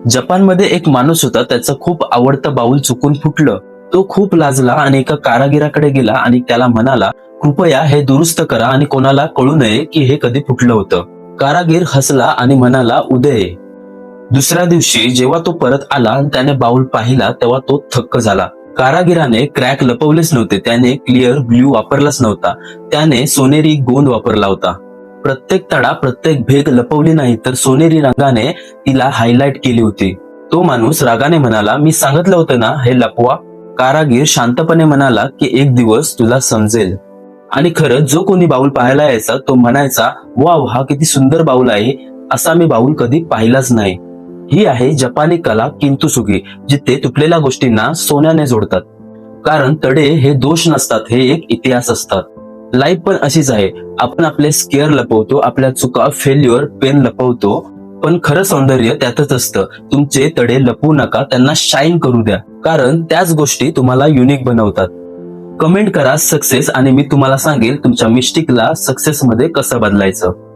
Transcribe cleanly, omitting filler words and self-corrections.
जपानमध्ये एक माणूस होता, त्याचं खूप आवडतं बाऊल चुकून फुटलं. तो खूप लाजला आणि एका कारागिराकडे गेला आणि त्याला म्हणाला, कृपया हे दुरुस्त करा आणि कोणाला कळू नये की हे कधी फुटलं होतं. कारागीर हसला आणि म्हणाला, उद्या ये. दुसऱ्या दिवशी जेव्हा तो परत आला आणि त्याने बाऊल पाहिला तेव्हा तो थक्क झाला. कारागिराने क्रॅक लपवलेच नव्हते, त्याने क्लिअर ब्ल्यू वापरलाच नव्हता, त्याने सोनेरी गोंद वापरला होता. प्रत्येक तडा, प्रत्येक भेग लपवली नाही, तर सोनेरी रंगाने तिला हायलाइट केली होती. तो माणूस रागाने म्हणाला, मी सांगितलं होतं ना हे लपवा. कारागीर शांतपणे म्हणाला की एक दिवस तुला समजेल. आणि खरंच जो कोणी बाऊल पाहायला यायचा तो म्हणायचा, वाव, हा किती सुंदर बाऊल आहे, असा मी बाऊल कधी पाहिलाच नाही. ही आहे जपानी कला किंतुसुगी, जिथे तुटलेल्या गोष्टींना सोन्याने जोडतात. कारण तडे हे दोष नसतात, हे एक इतिहास असतात. लाईफ पण अशीच आहे. आपण आपले स्केअर लपवतो, आपल्या चुका, फेल्युअर, पेन लपवतो, पण खरं सौंदर्य त्यातच असतं. तुमचे तडे लपवू नका, त्यांना शाईन करू द्या, कारण त्याच गोष्टी तुम्हाला युनिक बनवतात. कमेंट करा सक्सेस आणि मी तुम्हाला सांगेल तुमच्या मिस्टेकला सक्सेस मध्ये कसं बदलायचं.